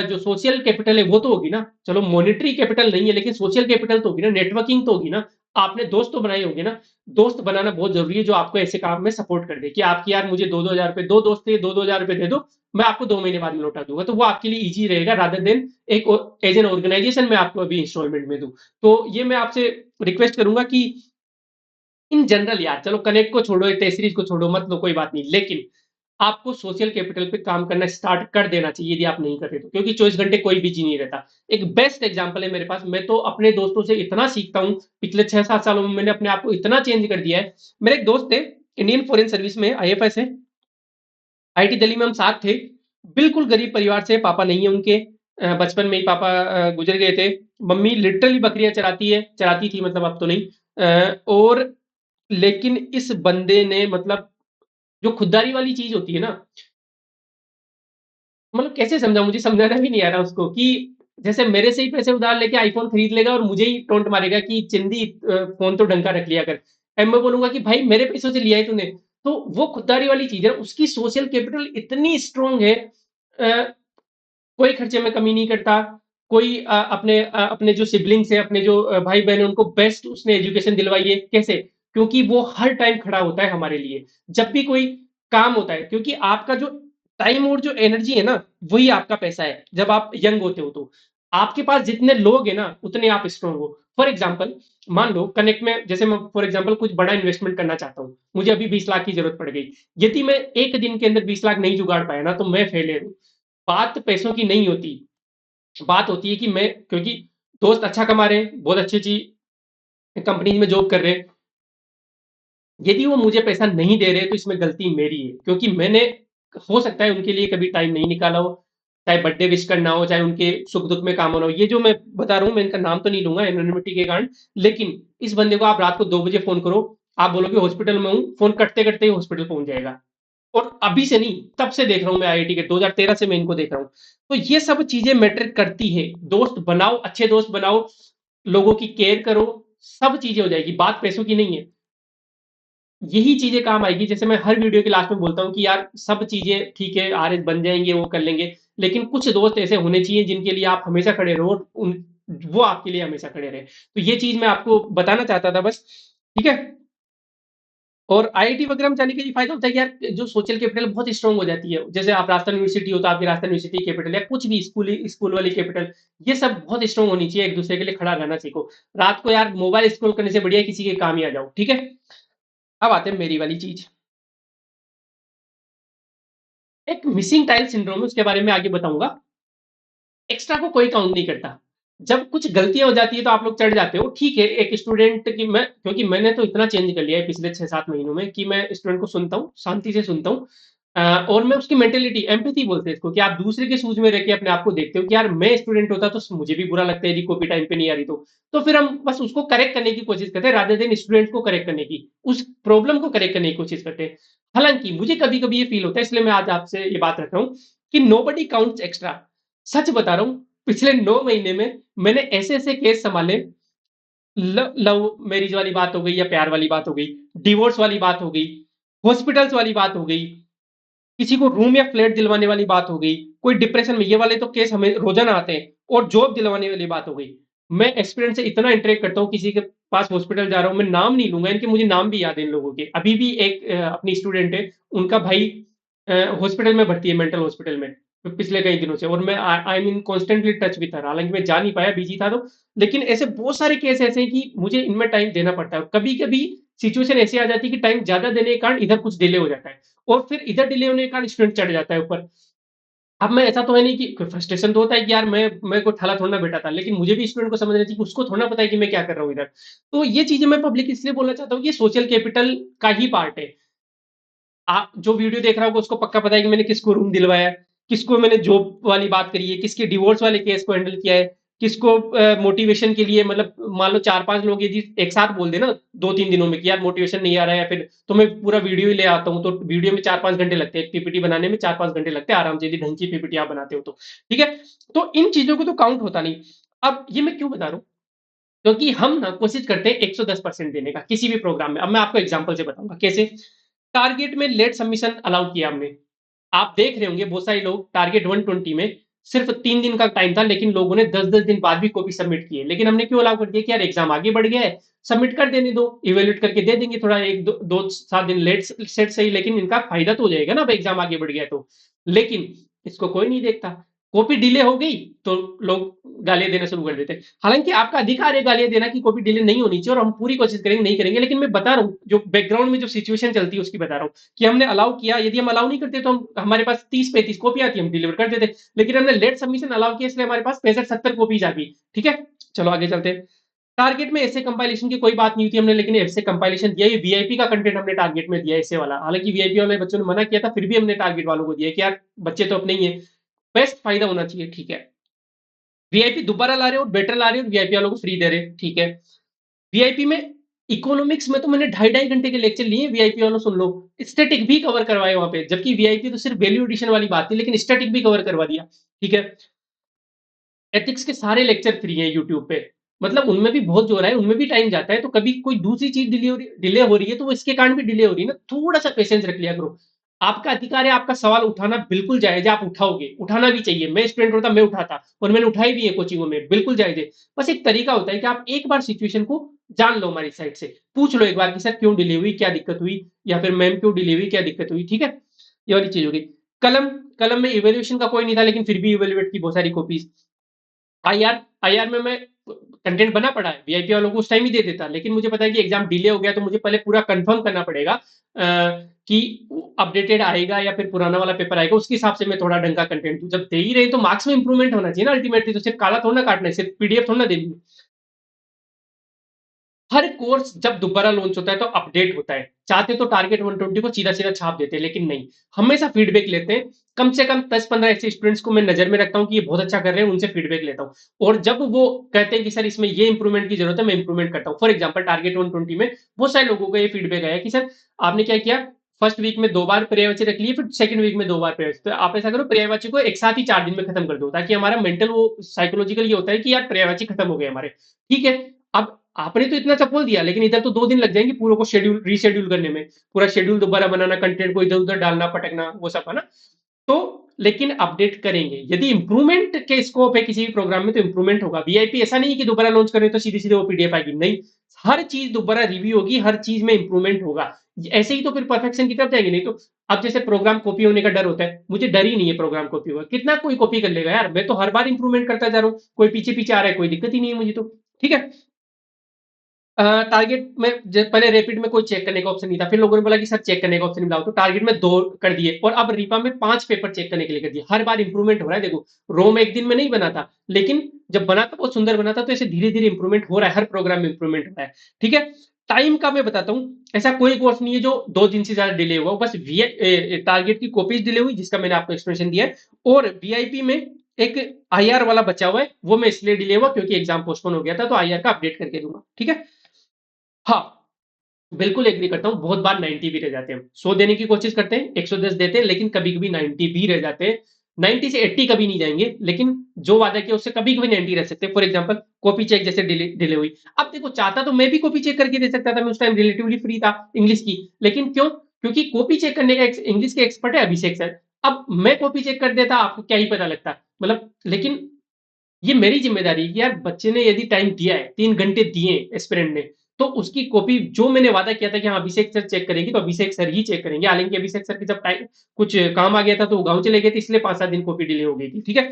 जो सोशल कैपिटल है वो तो होगी ना। चलो मॉनेटरी कैपिटल नहीं है, लेकिन सोशल कैपिटल तो होगी ना, नेटवर्किंग तो होगी ना। आपने दोस्त तो बनाए होंगे ना। दोस्त बनाना बहुत जरूरी है जो आपको ऐसे काम में सपोर्ट कर दे कि आपकी यार मुझे 2-2 हज़ार रुपए, 2 दोस्त थे, 2-2 हज़ार रुपए दे दो, मैं आपको 2 महीने बाद में लौटा दूंगा। तो वो आपके लिए इजी रहेगा रादर देन एक एज एन ऑर्गेनाइजेशन में आपको अभी इंस्टॉलमेंट में दूं। तो ये मैं आपसे रिक्वेस्ट करूंगा कि इन जनरल यार, चलो कनेक्ट को छोड़ो, टेसरीज को छोड़ो, मत लो, कोई बात नहीं, लेकिन आपको सोशल कैपिटल पे काम करना स्टार्ट कर देना चाहिए यदि आप नहीं कर रहे तो, क्योंकि 24 घंटे कोई बिजी नहीं रहता। एक बेस्ट एग्जांपल है मेरे पास, मैं तो अपने दोस्तों से इतना सीखता हूँ। पिछले 6-7 सालों में मैंने अपने आप को इतना चेंज कर दिया है। मेरे एक दोस्त थे, इंडियन फॉरेन सर्विस में आईएफएस है, आईटी दिल्ली में हम साथ थे। बिल्कुल गरीब परिवार से, पापा नहीं है उनके। बचपन में ही पापा गुजर गए थे। मम्मी लिटरली बकरियां चराती है, चराती थी मतलब, अब तो नहीं। और लेकिन इस बंदे ने मतलब, जो खुददारी वाली चीज होती है ना, मतलब कैसे समझाऊं, मुझे समझाना भी नहीं आ रहा उसको कि जैसे मेरे से ही पैसे उधार लेके आईफोन खरीद लेगा और मुझे ही टोंट मारेगा कि चिंदी फोन तो ढंग का रख लिया कर। अब मैं बोलूंगा कि भाई मेरे पैसों से लिया है तूने। तो वो खुददारी वाली चीज है, उसकी सोशल कैपिटल इतनी स्ट्रांग है। कोई खर्चे में कमी नहीं करता। कोई अपने जो सिबलिंग्स है, अपने जो भाई बहन है, उनको बेस्ट उसने एजुकेशन दिलवाई है। कैसे? क्योंकि वो हर टाइम खड़ा होता है हमारे लिए, जब भी कोई काम होता है। क्योंकि आपका जो टाइम और जो एनर्जी है ना, वही आपका पैसा है जब आप यंग होते हो। तो आपके पास जितने लोग हैं ना, उतने आप स्ट्रांग हो। फॉर एग्जाम्पल, मान लो कनेक्ट में, जैसे मैं फॉर एग्जाम्पल कुछ बड़ा इन्वेस्टमेंट करना चाहता हूँ, मुझे अभी 20 लाख की जरूरत पड़ गई। यदि मैं एक दिन के अंदर 20 लाख नहीं जुगाड़ पाया ना, तो मैं फेलियर हूँ। बात पैसों की नहीं होती। बात होती है कि मैं, क्योंकि दोस्त अच्छा कमा रहे हैं, बहुत अच्छी अच्छी कंपनी में जॉब कर रहे हैं, यदि वो मुझे पैसा नहीं दे रहे तो इसमें गलती मेरी है। क्योंकि मैंने, हो सकता है उनके लिए कभी टाइम नहीं निकाला हो, चाहे बर्थडे विश करना हो, चाहे उनके सुख दुख में काम होना हो। ये जो मैं बता रहा हूँ, मैं इनका नाम तो नहीं लूंगा एनोनिमिटी के कारण। लेकिन इस बंदे को आप रात को 2 बजे फोन करो, आप बोलोगे हॉस्पिटल में हूँ, फोन कटते कटते ही हॉस्पिटल पहुंच जाएगा। और अभी से नहीं, तब से देख रहा हूँ मैं, आईआईटी के 2013 से मैं इनको देख रहा हूँ। तो ये सब चीजें मैटर करती है। दोस्त बनाओ, अच्छे दोस्त बनाओ, लोगों की केयर करो, सब चीजें हो जाएगी। बात पैसों की नहीं है, यही चीजें काम आएगी। जैसे मैं हर वीडियो के लास्ट में बोलता हूँ कि यार सब चीजें ठीक है, आरएस बन जाएंगे, वो कर लेंगे, लेकिन कुछ दोस्त ऐसे होने चाहिए जिनके लिए आप हमेशा खड़े रहो, उन वो आपके लिए हमेशा खड़े रहे। तो ये चीज मैं आपको बताना चाहता था बस। ठीक है। और आईआईटी वगैरह में जाने का ये फायदा होता है कि यार जो सोशल कैपिटल बहुत स्ट्रांग हो जाती है। जैसे आप राजस्थान यूनिवर्सिटी हो तो आपकी राजस्थान यूनिवर्सिटी कैपिटल, या कुछ भी स्कूल स्कूल वाली कैपिटल, ये सब बहुत स्ट्रांग होनी चाहिए। एक दूसरे के लिए खड़ा रहना सीखो। रात को यार मोबाइल स्क्रॉल करने से बढ़िया किसी के काम ही आ जाओ। ठीक है, अब आते हैं मेरी वाली चीज, एक मिसिंग टाइल सिंड्रोम है, उसके बारे में आगे बताऊंगा। एक्स्ट्रा को कोई काउंट नहीं करता। जब कुछ गलतियां हो जाती है तो आप लोग चढ़ जाते हो। ठीक है, एक स्टूडेंट की मैं, क्योंकि मैंने तो इतना चेंज कर लिया है पिछले 6-7 महीनों में कि मैं स्टूडेंट को सुनता हूँ, शांति से सुनता हूँ। और मैं उसकी मेंटेलिटी, एम्पैथी बोलते हैं इसको, कि आप दूसरे के शूज में रह के अपने आप को देखते हो कि यार मैं स्टूडेंट होता तो मुझे भी बुरा लगता है यदि कॉपी टाइम पे नहीं आ रही तो फिर हम बस उसको करेक्ट करने की कोशिश करते हैं, रादर देन स्टूडेंट को करेक्ट करने की, उस प्रॉब्लम को करेक्ट करने की कोशिश करते हैं। हालांकि मुझे कभी कभी ये फील होता है, इसलिए मैं आज आपसे ये बात रख रहा हूँ कि नो बडी काउंट्स एक्स्ट्रा। सच बता रहा हूँ, पिछले 9 महीने में मैंने ऐसे ऐसे केस संभाले। लव मैरिज वाली बात हो गई, या प्यार वाली बात हो गई, डिवोर्स वाली बात हो गई, हॉस्पिटल्स वाली बात हो गई, किसी को रूम या फ्लैट दिलवाने वाली बात हो गई, कोई डिप्रेशन में, ये वाले तो केस हमें रोजाना आते हैं, और जॉब दिलवाने वाली बात हो गई। मैं एक्सपीरियंस से इतना इंटरेक्ट करता हूँ, किसी के पास हॉस्पिटल जा रहा हूँ, मैं नाम नहीं लूंगा इनके, मुझे नाम भी याद है इन लोगों के। अभी भी एक अपनी स्टूडेंट है, उनका भाई हॉस्पिटल में भर्ती है, मेंटल हॉस्पिटल में, पिछले कई दिनों से। और मैं आई मीन कॉन्स्टेंटली टच भी था, हालांकि मैं जा नहीं पाया, बिजी था तो। लेकिन ऐसे बहुत सारे केस ऐसे हैं कि मुझे इनमें टाइम देना पड़ता है। कभी कभी सिचुएशन ऐसी आ जाती है कि टाइम ज्यादा देने के कारण इधर कुछ डिले हो जाता है, और फिर इधर डिले होने के कारण स्टूडेंट चढ़ जाता है ऊपर। अब मैं ऐसा तो है नहीं कि फ्रस्ट्रेशन तो होता है कि यार मैं कोई ठला थोड़ी ना बैठा था, लेकिन मुझे भी स्टूडेंट को समझना चाहिए कि उसको थोड़ा ना पता है कि मैं क्या कर रहा हूँ इधर। तो ये चीज़ें मैं पब्लिक इसलिए बोलना चाहता हूँ कि ये सोशल कैपिटल का ही पार्ट है। आप जो वीडियो देख रहा होगा उसको पक्का पता है कि मैंने किसको रूम दिलवाया है, किसको मैंने जॉब वाली बात करी है, किसके डिवोर्स वाले केस को हैंडल किया है, किसको मोटिवेशन के लिए मतलब मान लो 4-5 लोग यदि एक साथ बोल दें ना 2-3 दिनों में कि यार मोटिवेशन नहीं आ रहा है या फिर तो मैं पूरा वीडियो ही ले आता हूँ, तो वीडियो में 4-5 घंटे लगते हैं। एक पीपीटी बनाने में 4-5 घंटे लगते हैं आराम से यदि ढंग की पीपीटी आप बनाते हो तो। ठीक है? तो इन चीज़ों को तो काउंट होता नहीं। अब ये मैं क्यों बता रहा हूँ? क्योंकि हम ना कोशिश करते हैं 110% देने का किसी भी प्रोग्राम में। अब मैं आपको एग्जांपल से बताऊँगा कैसे? टारगेट में लेट सबमिशन अलाउ किया हमने। आप देख रहे होंगे बहुत सारे लोग टारगेट 120 में सिर्फ 3 दिन का टाइम था, लेकिन लोगों ने 10-10 दिन बाद भी कॉपी सबमिट किए। लेकिन हमने क्यों अलाउ कर दिया कि यार एग्जाम आगे बढ़ गया है, सबमिट कर देने दो, इवैल्यूएट करके दे देंगे थोड़ा 1 2 7 दिन लेट सेट सही, लेकिन इनका फायदा तो हो जाएगा ना अब एग्जाम आगे बढ़ गया है तो। लेकिन इसको कोई नहीं देखता। कॉपी डिले हो गई तो लोग गालियाँ देना शुरू कर देते हैं। हालाँकि आपका अधिकार है गालियाँ देना कि कॉपी डिले नहीं होनी चाहिए और हम पूरी कोशिश करेंगे नहीं करेंगे, लेकिन मैं बता रहा हूँ जो बैकग्राउंड में जो सिचुएशन चलती है उसकी बता रहा हूँ कि हमने अलाउ किया। यदि हम अलाउ नहीं करते तो हम हमारे पास 30-35 कॉपी आती, हम डिलीवर कर देते, लेकिन हमने लेट सबमिशन अलाउ किया इसलिए हमारे पास 65-70 कॉपीज आ गई। ठीक है, चलो आगे चलते हैं। टारगेट में ऐसे कंपाइलेशन की कोई बात नहीं थी हमने, लेकिन ऐसे कंपाइलेशन दिया। ये वीआईपी का कंटेंट हमने टारगेट में दिया ऐसे वाला। हालांकि वीआईपी वाले बच्चों ने मना किया था, फिर भी हमने टारगेट वालों को दिया कि यार बच्चे तो अपने ही है, बेस्ट फायदा होना चाहिए। ठीक है, वीआईपी दोबारा ला रहे हो, बेटर ला रहे हो, वीआईपी वालों को फ्री दे रहे, ठीक है। वीआईपी में इकोनॉमिक्स में तो मैंने 2.5-2.5 घंटे के लेक्चर लिए, वीआईपी वालों सुन लो। स्टैटिक भी कवर करवाए वहां पे, जबकि वीआईपी तो सिर्फ वैल्यू एडिशन वाली बात थी, लेकिन स्टैटिक भी कवर करवा दिया। ठीक है, एथिक्स के सारे लेक्चर फ्री हैं यूट्यूब पे। मतलब उनमें भी बहुत जोर है, उनमें भी टाइम जाता है, तो कभी कोई दूसरी चीज डिले हो रही है तो वो इसके कारण भी डिले हो रही है ना, थोड़ा सा पेशेंस रख लिया करो। आपका अधिकार है आपका सवाल उठाना, बिल्कुल जायज है, आप उठाओगे, उठाना भी चाहिए। मैं स्टूडेंट होता मैं उठाता और मैंने उठाई भी है कोचिंगों में, बिल्कुल जायज है। बस एक तरीका होता है कि आप एक बार सिचुएशन को जान लो, हमारी साइड से पूछ लो एक बार कि सर क्यों डिले हुई, क्या दिक्कत हुई, या फिर मैम क्यों डिले हुई, क्या दिक्कत हुई। ठीक है, ये वाली चीज होगी। कलम कलम में इवेल्युएशन का कोई नहीं था, लेकिन फिर भी इवेल्युएट की बहुत सारी कॉपीज। आईआर आईआर में मैं कंटेंट बना पड़ा है, वीआईपी वालों को उस टाइम ही दे देता, लेकिन मुझे पता है कि एग्जाम डिले हो गया तो मुझे पहले पूरा कंफर्म करना पड़ेगा कि अपडेटेड आएगा या फिर पुराना वाला पेपर आएगा, उसके हिसाब से मैं थोड़ा ढंग का कंटेंट दूं। जब दे ही रहे तो मार्क्स में इंप्रूवमेंट होना चाहिए ना अल्टीमेटली, तो सिर्फ काला थोड़ा ना काटना है, सिर्फ पीडीएफ थोड़ा ना देनी है। हर कोर्स जब दोबारा लॉन्च होता है तो अपडेट होता है। चाहते तो टारगेट 120 को सीधा सीधा छाप देते हैं, लेकिन नहीं, हमेशा फीडबैक लेते हैं। कम से कम 10-15 ऐसे स्टूडेंट्स को मैं नजर में रखता हूँ कि ये बहुत अच्छा कर रहे हैं, उनसे फीडबैक लेता हूँ। और जब वो कहते हैं कि सर इसमें ये इंप्रूवमेंट की जरूरत है, मैं इंप्रूवमेंट करता हूँ। फॉर एग्जाम्पल टारगेट 120 में बहुत सारे लोगों को ये फीडबैक आया कि सर आपने क्या किया, फर्स्ट वीक में 2 बार पर्यायवाची रख लिए, फिर सेकंड वीक में 2 बार पर्यायवाची। तो आप ऐसा करो पर्यायवाची को एक साथ ही 4 दिन में खत्म कर दो, ताकि हमारा मेंटल वो साइकोलॉजिकल ये होता है कि यार पर्यायवाची खत्म हो गए हमारे। ठीक है, अब आपने तो इतना सब बोल दिया, लेकिन इधर तो 2 दिन लग जाएंगे पूरे को शेड्यूल रीशेड्यूल करने में, पूरा शेड्यूल दोबारा बनाना, कंटेंट को इधर उधर डालना पटकना, वो सब है ना। तो लेकिन अपडेट करेंगे, यदि इंप्रूवमेंट के स्कोप है किसी भी प्रोग्राम में तो इंप्रूवमेंट होगा। वीआईपी ऐसा नहीं है कि दोबारा लॉन्च करें तो सीधे सीधे वो पीडीएफ आएगी, नहीं, हर चीज दोबारा रिव्यू होगी, हर चीज में इंप्रूवमेंट होगा। ऐसे ही तो फिर परफेक्शन की तरफ जाएंगे, नहीं तो अब जैसे प्रोग्राम कॉपी होने का डर होता है, मुझे डर ही नहीं है प्रोग्राम कॉपी होगा, कितना कोई कॉपी कर लेगा यार, मैं तो हर बार इंप्रूवमेंट करता जा रहा हूँ, कोई पीछे पीछे आ रहा है कोई दिक्कत ही नहीं है मुझे तो। ठीक है, टारगेट में पहले रैपिड में कोई चेक करने का ऑप्शन नहीं था, फिर लोगों ने बोला कि सर चेक करने का ऑप्शन मिलाओ, तो टारगेट में 2 कर दिए, और अब रीपा में 5 पेपर चेक करने के लिए कर दिए। हर बार इंप्रूवमेंट हो रहा है, देखो रो में एक दिन में नहीं बना था, लेकिन जब बना था बहुत सुंदर बना था, तो ऐसे धीरे धीरे इंप्रूवमेंट हो रहा है, हर प्रोग्राम में इंप्रूवमेंट हो रहा है। ठीक है, टाइम का मैं बताता हूँ, ऐसा कोई कोर्स नहीं है जो 2 दिन से ज्यादा डिले हुआ, बस टारगेट की कॉपीज डिले हुई जिसका मैंने आपको एक्सप्लेनेशन दिया है, और वीआईपी में एक आईआर वाला बचा हुआ है, वो मैं इसलिए डिले हुआ क्योंकि एग्जाम पोस्टपोन हो गया था, तो आईआर का अपडेट करके दूंगा। ठीक है, हाँ, बिल्कुल एग्री करता हूँ, बहुत बार 90 भी रह जाते हैं। 100 देने की कोशिश करते हैं, 110 देते हैं, लेकिन कभी कभी 90 भी रह जाते हैं। 90 से 80 कभी नहीं जाएंगे, लेकिन जो वादा किया उससे कभी कभी 90 रह सकते हैं। फॉर एग्जांपल कॉपी चेक जैसे डिले डिले हुई। अब देखो चाहता तो मैं भी कॉपी चेक करके दे सकता था, मैं उस टाइम रिलेटिवली फ्री था इंग्लिश की, लेकिन क्यों? क्योंकि कॉपी चेक करने का इंग्लिश के एक्सपर्ट है अभिषेक सर। अब मैं कॉपी चेक कर देता, आपको क्या ही पता लगता, मतलब, लेकिन ये मेरी जिम्मेदारी है कि यार बच्चे ने यदि टाइम दिया है, 3 घंटे दिए एस्पिरेंट ने, तो उसकी कॉपी जो मैंने वादा किया था कि हाँ अभिषेक सर चेक करेंगे, तो अभिषेक सर ही चेक करेंगे। हालांकि अभिषेक सर की जब टाइम कुछ काम आ गया था तो वो गाँव चले गए थे, इसलिए 5-7 दिन कॉपी डिले हो गई थी। ठीक है,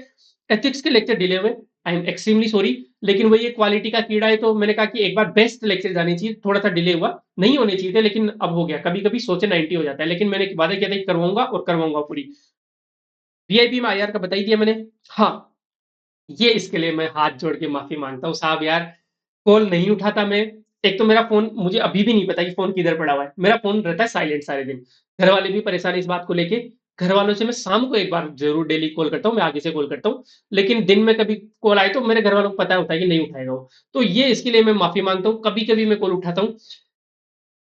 एथिक्स के लेक्चर डिले हुए, आई एम एक्सट्रीमली सॉरी, लेकिन वही एक क्वालिटी का कीड़ा है, तो मैंने कहा कि एक बार बेस्ट लेक्चर जाने चाहिए, थोड़ा सा डिले हुआ, नहीं होने चाहिए थे, लेकिन अब हो गया। कभी कभी सोचे 90 हो जाता है, लेकिन मैंने वादा किया था कि करवाऊंगा और करवाऊंगा पूरी। वीआईपी में आईआर का बता ही दिया मैंने। हाँ, ये इसके लिए मैं हाथ जोड़ के माफी मांगता हूँ साहब यार, कॉल नहीं उठाता मैं। एक तो मेरा फोन, मुझे अभी भी नहीं पता कि फोन किधर पड़ा हुआ है, मेरा फोन रहता है साइलेंट सारे दिन। घर वाले भी परेशान हैं इस बात को लेके। घर वालों से मैं शाम को एक बार जरूर डेली कॉल करता हूँ, मैं आगे से कॉल करता हूँ। लेकिन दिन में कभी कॉल आए तो मेरे घर वालों को पता होता है कि नहीं उठाएगा वो। तो ये इसके लिए मैं माफी मांगता हूँ, कभी कभी मैं कॉल उठाता हूँ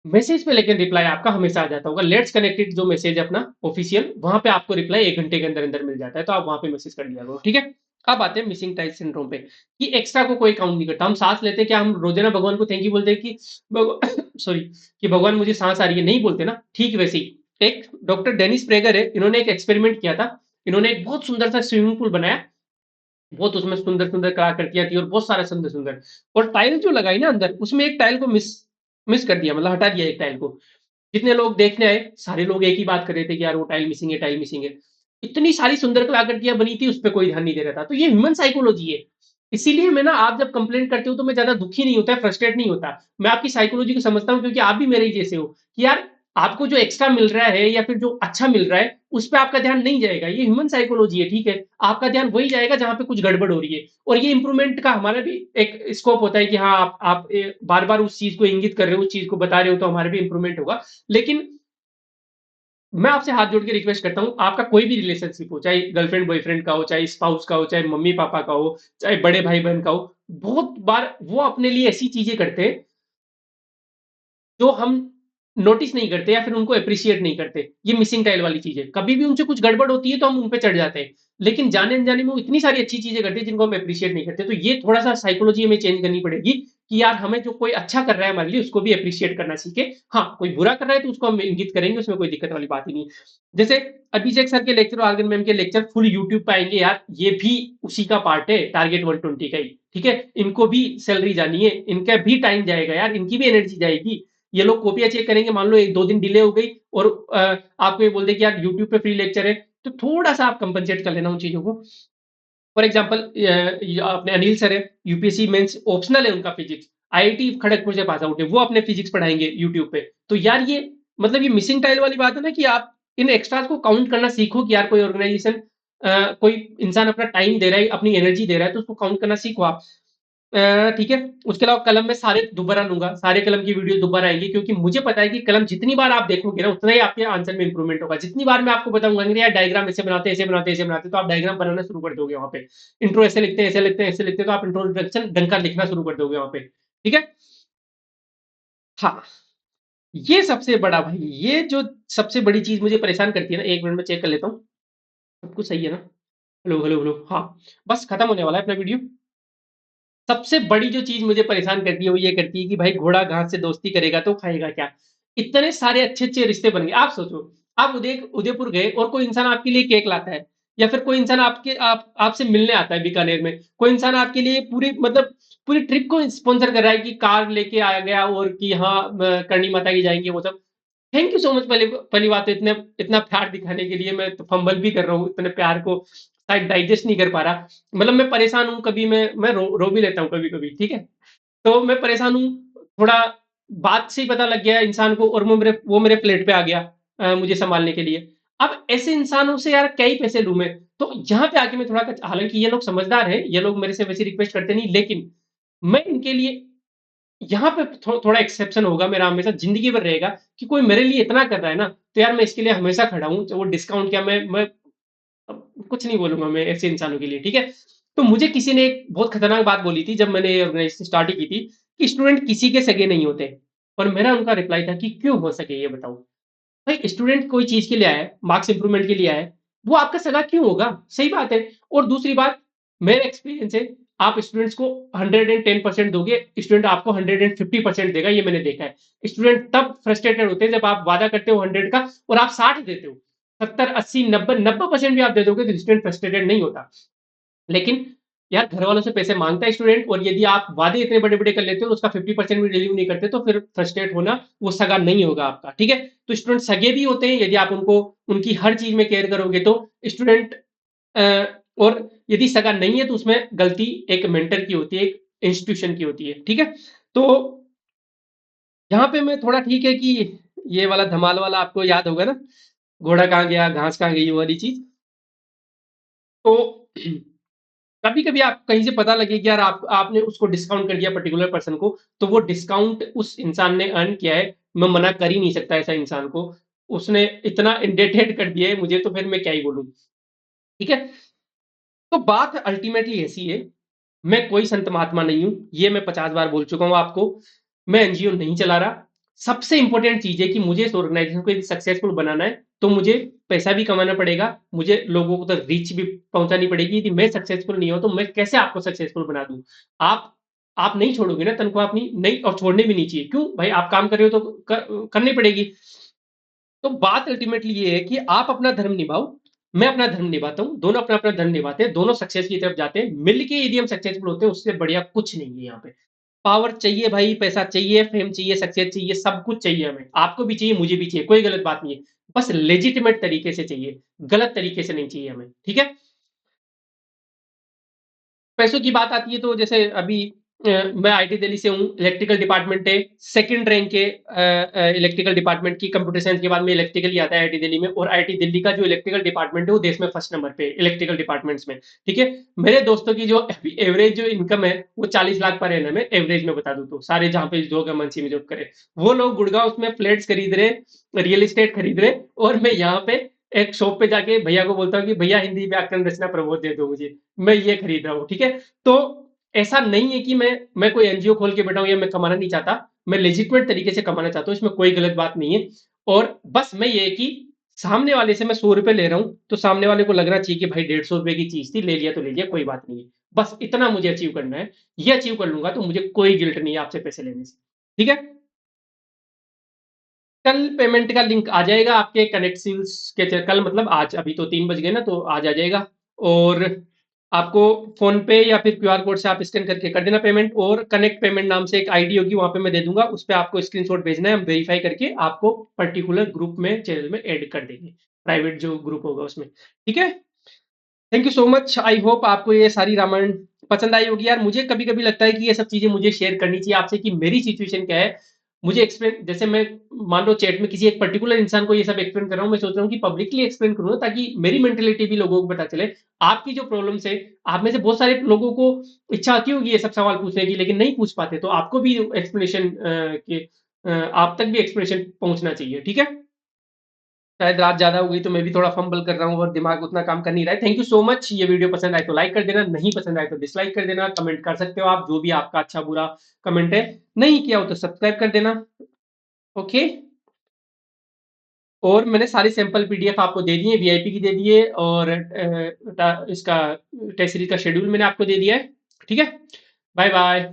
मैसेज पे, लेकिन रिप्लाई आपका हमेशा आ जाता होगा। लेट्स कनेक्टेड जो मैसेज है अपना ऑफिशियल, वहां पे आपको रिप्लाई 1 घंटे के अंदर अंदर मिल जाता है, तो आप वहां पे मैसेज कर दिया करो, ठीक है। अब आते हैं मिसिंग टाइल सिंड्रोम पे, कि एक्स्ट्रा को कोई काउंट नहीं करता। हम सांस लेते हैं, क्या हम रोजाना भगवान को थैंक यू बोलते हैं कि सॉरी, कि भगवान मुझे सांस आ रही है, नहीं बोलते ना। ठीक वैसे ही एक डॉक्टर डेनिस प्रेगर है, इन्होंने एक एक्सपेरिमेंट किया था। इन्होंने एक बहुत सुंदर सा स्विमिंग पूल बनाया, बहुत उसमें सुंदर सुंदर कलाकृतियां थी और बहुत सारा सुंदर सुंदर, और टाइल जो लगाई ना अंदर, उसमें एक टाइल को मिस मिस कर दिया, मतलब हटा दिया एक टाइल को। जितने लोग देखने आए सारे लोग एक ही बात कर रहे थे कि यार वो टाइल मिसिंग है, टाइल मिसिंग है। इतनी सारी सुंदर कलाकृतियां बनी थी, उस पर कोई ध्यान नहीं दे रहा था। तो ये ह्यूमन साइकोलॉजी है। इसीलिए मैं ना, आप जब कंप्लेंट करते हो तो मैं ज्यादा दुखी नहीं होता, फ्रस्ट्रेट नहीं होता। मैं आपकी साइकोलॉजी को समझता हूँ, क्योंकि आप भी मेरे ही जैसे हो कि यार, आपको जो एक्स्ट्रा मिल रहा है या फिर जो अच्छा मिल रहा है, उस पर आपका ध्यान नहीं जाएगा। ये ह्यूमन साइकोलॉजी है, ठीक है। आपका ध्यान वही जाएगा जहां पे कुछ गड़बड़ हो रही है। और ये इंप्रूवमेंट का हमारा भी एक स्कोप होता है कि हाँ, आप बार बार उस चीज को इंगित कर रहे हो, उस चीज को बता रहे हो, तो हमारा भी इंप्रूवमेंट होगा। लेकिन मैं आपसे हाथ जोड़ के रिक्वेस्ट करता हूँ, आपका कोई भी रिलेशनशिप हो, चाहे गर्लफ्रेंड बॉयफ्रेंड का हो, चाहे स्पाउस का हो, चाहे मम्मी पापा का हो, चाहे बड़े भाई बहन का हो, बहुत बार वो अपने लिए ऐसी चीजें करते हैं जो हम नोटिस नहीं करते या फिर उनको अप्रिशिएट नहीं करते। ये मिसिंग टाइल वाली चीज है, कभी भी उनसे कुछ गड़बड़ होती है तो हम उन पे चढ़ जाते हैं। लेकिन जाने अनजाने में वो इतनी सारी अच्छी चीजें करते हैं जिनको हम अप्रिशिएट नहीं करते। तो ये थोड़ा सा साइकोलॉजी हमें चेंज करनी पड़ेगी, कि यार हमें जो कोई अच्छा कर रहा है हमारे लिए, उसको भी अप्रिशिएट करना सीखे। हाँ, कोई बुरा कर रहा है तो उसको हम इंगित करेंगे, उसमें कोई दिक्कत वाली बात ही नहीं है। जैसे अभिषेक सर के लेक्चर और आर्गन मैम के लेक्चर फुल यूट्यूब पे आएंगे यार, ये भी उसी का पार्ट है, टारगेट 120 का ही, ठीक है। इनको भी सैलरी जानी है, इनका भी टाइम जाएगा यार, इनकी भी एनर्जी जाएगी। ये लोग कॉपियां चेक करेंगे, मान लो एक दो दिन डिले हो गई, और आपको ये बोल दे कि यार यूट्यूब पे फ्री लेक्चर है, तो थोड़ा सा आप कंपनसेट कर लेना उन चीजों को। फॉर एग्जाम्पल, अपने अनिल सर है, यूपीएससी मेंस ऑप्शनल है उनका फिजिक्स, आईआईटी खड़गपुर से पास आउट है, वो अपने फिजिक्स पढ़ाएंगे यूट्यूब पे। तो यार ये, मतलब ये मिसिंग टाइल वाली बात है ना, कि आप इन एक्स्ट्रास को काउंट करना सीखो, कि यार कोई ऑर्गेनाइजेशन, कोई इंसान अपना टाइम दे रहा है, अपनी एनर्जी दे रहा है, तो उसको काउंट करना सीखो आप। ठीक है। उसके अलावा कलम में सारे दोबारा लूंगा, सारे कलम की वीडियो दोबारा आएंगी, क्योंकि मुझे पता है कि कलम जितनी बार आप देखोगे ना, उतना ही आपके आंसर में इंप्रूवमेंट होगा। जितनी बार मैं आपको बताऊंगा कि यार डायग्राम ऐसे बनाते ऐसे बनाते ऐसे बनाते, तो आप डायग्राम बनाना शुरू कर दोगे वहां पे। इंट्रो ऐसे लिखते हैं ऐसे लिखते हैं ऐसे लिखते हैं, तो आप इंट्रोडक्शन डंका लिखना शुरू कर दोगे वहां पे, ठीक है। हाँ, ये सबसे बड़ा भाई, ये जो सबसे बड़ी चीज मुझे परेशान करती है ना, 1 मिनट में चेक कर लेता हूँ, सब कुछ सही है ना। हेलो हेलो हेलो, हाँ, बस खत्म होने वाला है अपना वीडियो। सबसे बड़ी जो चीज मुझे परेशान करती है वो ये करती है कि भाई, घोड़ा घास से दोस्ती करेगा तो खाएगा क्या। इतने सारे अच्छे अच्छे रिश्ते बन गए। आप सोचो, आप उदयपुर गए और कोई इंसान आपके लिए केक लाता है, या फिर कोई इंसान आपसे मिलने आता है बीकानेर में, कोई इंसान आपके लिए पूरी, मतलब पूरी ट्रिप को स्पॉन्सर कर रहा है, कि कार लेके आ गया, और कि हाँ, करणी माता की जाएंगे वो सब। Thank you so much. पहली पहली बात तो इतने इतना प्यार दिखाने के लिए मैं तो फंबल भी कर रहा हूँ, इतने प्यार को शायद डाइजेस्ट नहीं कर पा रहा। मतलब मैं परेशान हूँ, कभी मैं रो भी लेता हूँ कभी कभी, ठीक है। तो मैं परेशान हूँ, थोड़ा बात से ही पता लग गया इंसान को, और वो मेरे प्लेट पे आ गया, मुझे संभालने के लिए। अब ऐसे इंसानों से यार क्या ही पैसे लूं मैं। तो यहाँ पे आके मैं थोड़ा, हालांकि ये लोग समझदार हैं, ये लोग मेरे से वैसी रिक्वेस्ट करते नहीं, लेकिन मैं इनके लिए यहाँ पे थोड़ा एक्सेप्शन होगा मेरा, हमेशा जिंदगी भर रहेगा, कि कोई मेरे लिए इतना कर रहा है ना, तो यार मैं इसके लिए हमेशा खड़ा हूँ। वो डिस्काउंट क्या, मैं अब कुछ नहीं बोलूंगा मैं ऐसे इंसानों के लिए, ठीक है। तो मुझे किसी ने एक बहुत खतरनाक बात बोली थी, जब मैंने ऑर्गेनाइजेशन स्टार्ट की थी, कि स्टूडेंट किसी के सगे नहीं होते। और मेरा उनका रिप्लाई था कि क्यों हो सके ये बताओ। भाई, स्टूडेंट कोई चीज के लिए आया है, मार्क्स इंप्रूवमेंट के लिए आया है, वो आपका सगा क्यों होगा। सही बात है। और दूसरी बात, मेरा एक्सपीरियंस है, आप स्टूडेंट्स को 110% दोगे, स्टूडेंट आपको 150% देगा, ये मैंने देखा है। स्टूडेंट तब फ्रस्ट्रेटेड होते हैं जब आप वादा करते हो 100 का, और आप 60 देते हो। 70, 80, 90, 90% भी आप दे दोगे तो स्टूडेंट फ्रस्ट्रेटेड नहीं होता। लेकिन यार, घर वालों से पैसे मांगता है स्टूडेंट, और यदि आप वादे इतने बड़े बड़े कर लेते हो, उसका 50% भी डिलीवर नहीं करते, तो फिर फ्रस्ट्रेट होना, वो सगा नहीं होगा आपका, ठीक है। तो स्टूडेंट सगे भी होते हैं, यदि आप उनको, उनकी हर चीज में केयर करोगे तो। स्टूडेंट, और यदि सगा नहीं है तो उसमें गलती एक मेंटर की होती है, एक इंस्टीट्यूशन की होती है, ठीक है। तो यहाँ पे मैं थोड़ा, ठीक है कि ये वाला धमाल वाला आपको याद होगा ना, घोड़ा कहाँ गया घास कहाँ गई, वो वाली चीज। तो कभी-कभी आप कहीं से पता लगे कि यार आप आपने उसको डिस्काउंट कर दिया पर्टिकुलर पर्सन को, तो वो डिस्काउंट उस इंसान ने अर्न किया है, मैं मना कर ही नहीं सकता ऐसा इंसान को। उसने इतना इंडेटेड कर दिया है मुझे, तो फिर मैं क्या ही बोलूँ, ठीक है? तो बात अल्टीमेटली ऐसी है, मैं कोई संत महात्मा नहीं हूँ, ये मैं 50 बार बोल चुका हूँ आपको। मैं एनजीओ नहीं चला रहा। सबसे इम्पोर्टेंट चीज़ है कि मुझे इस ऑर्गेनाइज़ेशन को यदि सक्सेसफुल बनाना है, तो मुझे पैसा भी कमाना पड़ेगा, मुझे लोगों को तक रीच भी पहुँचानी पड़ेगी। यदि मैं सक्सेसफुल नहीं हूँ, तो मैं कैसे आपको सक्सेसफुल बना दूँ? आप आप नहीं छोड़ोगे ना तनख्वाह अपनी, नहीं, और छोड़नी भी नहीं चाहिए। क्यों? भाई आप काम कर रहे हो तो करनी पड़ेगी। तो बात अल्टीमेटली ये है कि आप अपना धर्म निभाओ, मैं अपना धर्म निभाता हूँ, दोनों अपना-अपना धर्म निभाते हैं, दोनों सक्सेस की तरफ जाते हैं। मिल के यदि हम सक्सेसफुल होते हैं, उससे बढ़िया कुछ नहीं है यहाँ पे। पावर चाहिए भाई, पैसा चाहिए, फेम चाहिए, सक्सेस चाहिए, सब कुछ चाहिए हमें। आपको भी चाहिए, मुझे भी चाहिए, कोई गलत बात नहीं है। बस लेजिटिमेट तरीके से चाहिए, गलत तरीके से नहीं चाहिए हमें, ठीक है? पैसों की बात आती है तो जैसे अभी मैं आईटी दिल्ली से हूँ, इलेक्ट्रिकल डिपार्टमेंट है, सेकंड रैंक है इलेक्ट्रिकल डिपार्टमेंट की, कंप्यूटर साइंस के बाद में इलेक्ट्रिकल ही आता है आईटी दिल्ली में, और आईटी दिल्ली का जो इलेक्ट्रिकल डिपार्टमेंट है वो देश में फर्स्ट नंबर पे है इलेक्ट्रिकल डिपार्टमेंट्स में, ठीक है? मेरे दोस्तों की जो एवरेज जो इनकम है वो 40 लाख पर एनम है, एवरेज में बता दूं तो, सारे जहाँ पे जो एमएनसी में जॉब करे, वो लोग गुड़गांव में फ्लैट्स खरीद रहे, रियल एस्टेट खरीद रहे, और मैं यहाँ पे एक शॉप पे जाके भैया को बोलता हूँ कि भैया हिंदी व्याकरण रचना प्रबोध दे दो मुझे, मैं ये खरीद रहा हूँ, ठीक है? तो ऐसा नहीं है कि मैं कोई एनजीओ खोल के बैठा हूं या मैं कमाना नहीं चाहता, मैं लेजिटमेट तरीके से कमाना चाहता हूँ, इसमें कोई गलत बात नहीं है। और बस मैं ये है कि सामने वाले से मैं 100 रुपए ले रहा हूँ, तो सामने वाले को लगना चाहिए कि भाई 150 रुपए की चीज थी, ले लिया तो ले लिया, कोई बात नहीं है। बस इतना मुझे अचीव करना है, ये अचीव कर लूंगा तो मुझे कोई गिल्ट नहीं है आपसे पैसे लेने से, ठीक है? कल पेमेंट का लिंक आ जाएगा आपके कनेक्टिव्स के कल मतलब आज, अभी तो 3 बज गए ना, तो आज आ जाएगा। और आपको फोन पे या फिर क्यूआर कोड से आप स्कैन करके कर देना पेमेंट, और कनेक्ट पेमेंट नाम से एक आईडी होगी, वहां पे मैं दे दूंगा, उस पे आपको स्क्रीनशॉट भेजना है, हम वेरीफाई करके आपको पर्टिकुलर ग्रुप में, चैनल में ऐड कर देंगे, प्राइवेट जो ग्रुप होगा उसमें, ठीक है? Thank you so much, I hope आपको ये सारी रामायण पसंद आई होगी। यार मुझे कभी कभी लगता है कि ये सब चीजें मुझे शेयर करनी चाहिए आपसे, कि मेरी सिचुएशन क्या है, मुझे एक्सप्लेन, जैसे मैं मान लो चैट में किसी एक पर्टिकुलर इंसान को ये सब एक्सप्लेन कर रहा हूँ, मैं सोच रहा हूँ कि पब्लिकली एक्सप्लेन करूँ ताकि मेरी मेंटेलिटी भी लोगों को पता चले। आपकी जो प्रॉब्लम्स है, आप में से बहुत सारे लोगों को इच्छा आती होगी ये सब सवाल पूछने की, लेकिन नहीं पूछ पाते, तो आपको भी एक्सप्लेनेशन के आप तक भी एक्सप्लेनेशन पहुंचना चाहिए, ठीक है? शायद रात ज़्यादा हो गई तो मैं भी थोड़ा फंबल कर रहा हूँ और दिमाग उतना काम कर नहीं रहा है। Thank you so much. ये वीडियो पसंद आए तो लाइक कर देना, नहीं पसंद आए तो डिसलाइक कर देना, कमेंट कर सकते हो आप, जो भी आपका अच्छा बुरा कमेंट है। नहीं किया हो तो सब्सक्राइब कर देना, ओके? और मैंने सारी सैंपल पीडीएफ आपको दे दी है, वीआईपी की दे दी है, और इसका टेस्ट सीरीज का शेड्यूल मैंने आपको दे दिया है, ठीक है? Bye bye.